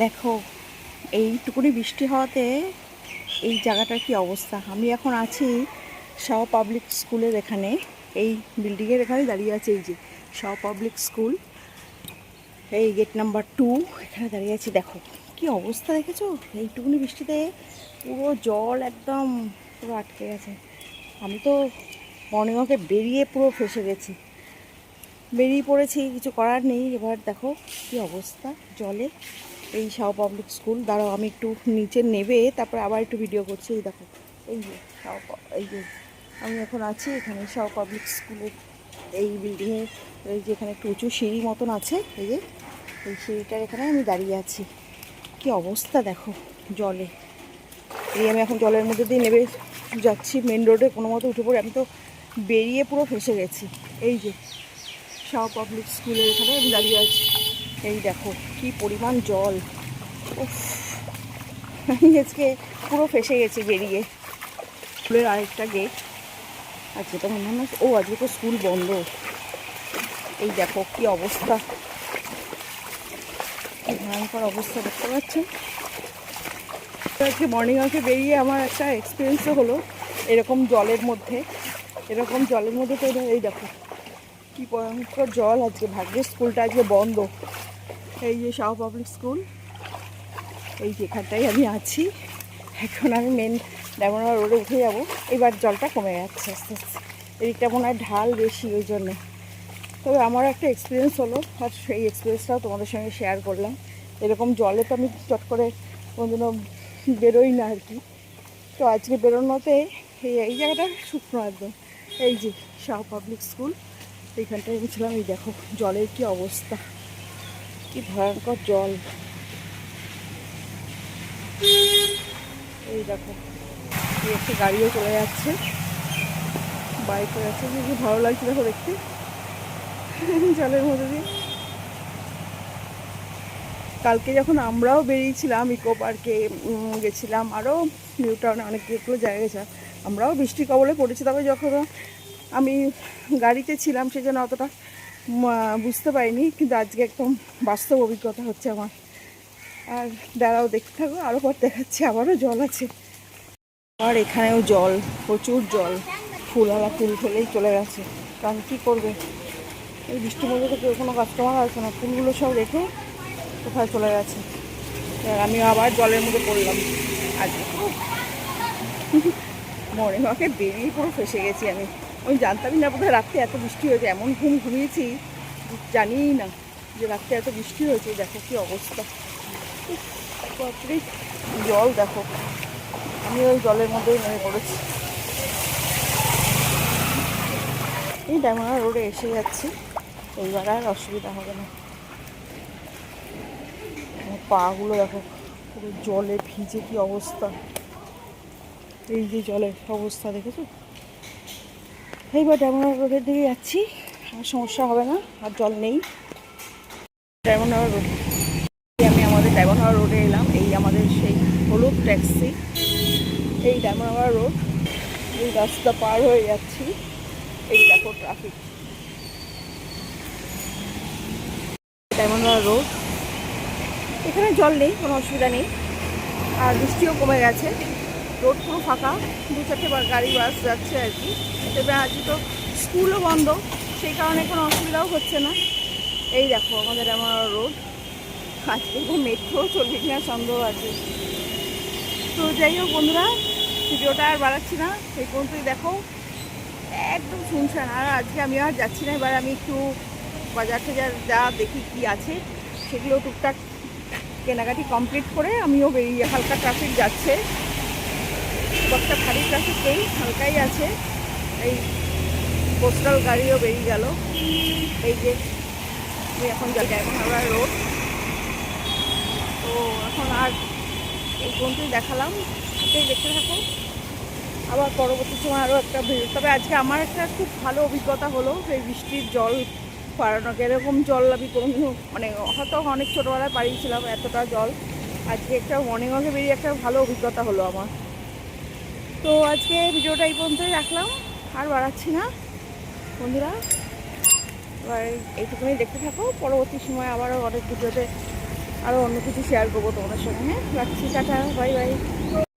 দেখো এইটুকুনি বৃষ্টি হওয়াতে এই জায়গাটার কি অবস্থা। আমি এখন আছি শাহ পাবলিক স্কুলের এখানে, এই বিল্ডিংয়ের এখানে দাঁড়িয়ে আছে। এই যে শাহ পাবলিক স্কুল, এই গেট নাম্বার 2, এখানে দাঁড়িয়ে আছি। দেখো কি অবস্থা, দেখেছো? এইটুকুনি বৃষ্টিতে পুরো জল একদম পুরো আটকে গেছে। আমি তো মর্নিং ওয়াকে বেরিয়ে পুরো ফেসে গেছি, বেরিয়ে পড়েছি, কিছু করার নেই। এবার দেখো কি অবস্থা জলে। এই শাহ পাবলিক স্কুল, দাঁড়াও আমি একটু নিচে নেবে তারপরে আবার একটু ভিডিও করছি। এই দেখো এই যে এই যে আমি এখন আছি এখানে শাহ পাবলিক স্কুলের এই বিল্ডিংয়ে। এই যে এখানে একটু উঁচু সিঁড়ি মতন আছে, এই যে এই সিঁড়িটার এখানে আমি দাঁড়িয়ে আছি। কি অবস্থা দেখো জলে। এই আমি এখন জলের মধ্যে দিয়ে নেবে যাচ্ছি মেন রোডে, কোনো মতো উঠে পড়ে আমি তো বেরিয়ে পুরো ফেসে গেছি। এই যে শাহ পাবলিক স্কুলের এখানে আমি দাঁড়িয়ে আছি। এই দেখো কি পরিমাণ জল। উফ, আমি আজকে পুরো ফেসে গেছি বেরিয়ে। স্কুলের আরেকটা গেট, আর যেটা মনে হয় ও আজকে তো স্কুল বন্ধ। এই দেখো কি অবস্থা, কি ভয়ঙ্কর অবস্থা দেখতে পাচ্ছেন। আজকে মর্নিং ওয়াকে বেরিয়ে আমার একটা এক্সপিরিয়েন্সও হলো এরকম জলের মধ্যে, তো এই দেখো কি ভয়ঙ্কর জল। আজকে ভাগ্যের স্কুলটা আজকে বন্ধ। এই যে শাহ পাবলিক স্কুল, এই যেখানটাই আমি আছি এখন। আমি মেন ডায়মন্ড রোডে উঠে যাব। এবার জলটা কমে যাচ্ছে আস্তে আস্তে, এদিকটা মনে হয় ঢাল বেশি ওই জন্য। তবে আমার একটা এক্সপিরিয়েন্স হলো, আর সেই এক্সপিরিয়েন্সটাও তোমাদের সঙ্গে শেয়ার করলাম। এরকম জলে তো আমি চট করে কোনোদিনও বেরোই না আর কি। তো আজকে বেরোনোতে এই জায়গাটা শুকনো একদম। এই যে শাহ পাবলিক স্কুল, এইখানটায় আমি ছিলাম। এই দেখো জলের কি অবস্থা, কি ভয়ঙ্কর জল। এই দেখো এই একটা গাড়িও চলে যাচ্ছে, বাইক হয়ে যাচ্ছে। কি ভালো লাগছে দেখো দেখতে জলের মধ্যে দিয়ে। কালকে যখন আমরাও বেরিয়েছিলাম ইকো পার্কে গেছিলাম, আরও নিউ টাউনে অনেকগুলো জায়গায় গেছিলাম, আমরাও বৃষ্টির কবলে পড়েছি। তবে যখন আমি গাড়িতে ছিলাম সেই জন্য অতটা বুঝতে পারিনি, কিন্তু আজকে একদম বাস্তব অভিজ্ঞতা হচ্ছে আমার। আর দাঁড়াও দেখতে থাকো, আরও পর দেখাচ্ছি। আবারও জল আছে, আর এখানেও জল, প্রচুর জল। ফুলওয়ালা ফুল ফেলেই চলে গেছে, কারণ কী করবে, এই বৃষ্টির মধ্যে তো কেউ কোনো কাস্টমার আসে না, ফুলগুলো সব রেখে কোথায় চলে গেছে। আমি আবার জলের মধ্যে পড়লাম আজকে। মর্নিং ওয়াকে বেরিয়ে পুরো ফেসে গেছি আমি জানতামই না বোধহয় রাত্রে এত বৃষ্টি হয়েছে। এমন ঘুমিয়েছি জানিই না যে রাত্রে এত বৃষ্টি হয়েছে। দেখো কি অবস্থা, জল দেখো। আমি ওই জলের মধ্যেই নেমে পড়েছি। এই ডায়মন্ড রোডে এসে যাচ্ছি, এইবার আর অসুবিধা হবে না। পাগুলো দেখো পুরো জলে ভিজে কি অবস্থা। এই যে জলের অবস্থা দেখেছো। এইবার ডায়মন্ড রোডের দিকে যাচ্ছি, আর সমস্যা হবে না, আর জল নেই। ডায়মন্ড রোড, আমি আমাদের ডায়মন্ড রোডে এলাম। এই আমাদের সেই হলুদ ট্যাক্সি, এই ডায়মন্ড রোড, এই রাস্তা পার হয়ে যাচ্ছি। এই দেখো ট্রাফিক। ডায়মন্ড রোড, এখানে জল নেই, কোনো অসুবিধা নেই, আর বৃষ্টিও কমে গেছে। রোড পুরো ফাঁকা, 2-4টে গাড়ি বাস যাচ্ছে আর কি। তবে আজকে তো স্কুলও বন্ধ, সেই কারণে কোনো অসুবিধাও হচ্ছে না। এই দেখো আমাদের আমার রোড, আজকে মেট্রো চলবে কিনা সন্দেহ আছে। তো যাই হোক বন্ধুরা, ভিডিওটা আর বাড়াচ্ছি না, এই পর্যন্তই। দেখো একদম শুনছেন। আর আজকে আমি আর যাচ্ছি না, এবার আমি একটু বাজার টাজার যা দেখি কি আছে সেগুলো টুকটাক কেনাকাটি কমপ্লিট করে আমিও বেরিয়ে। হালকা ট্রাফিক যাচ্ছে, একটা ভারী ট্রাফিক নেই, হালকাই আছে। এই পোস্টাল গাড়িও বেরিয়ে গেল। এই যে আমি এখন যাই ডায়মন্ড রোড। তো এখন আর এই পর্যন্তই দেখালাম, এটাই দেখতে থাকো। আবার পরবর্তী সময় আরও একটা ভিডিও। তবে আজকে আমার একটা খুব ভালো অভিজ্ঞতা হলো এই বৃষ্টির জল পাড়ানো। এরকম জল আমি কোনোদিনও হয়তো অনেক ছোটোবেলায় পাড়িয়েছিলাম এতটা জল। আজকে একটা মর্নিং ওয়াকে বেরিয়ে একটা ভালো অভিজ্ঞতা হলো আমার। তো আজকে ভিডিওটা এই পর্যন্তই রাখলাম, আর বাড়াচ্ছি না বন্ধুরা। এবার এইটুকুনি দেখতে থাকো, পরবর্তী সময় আবারও অনেক ভিডিওতে আরও অন্য কিছু শেয়ার করবো তোমাদের সঙ্গে। হ্যাঁ, রাখছি, টাটা, বাই বাই।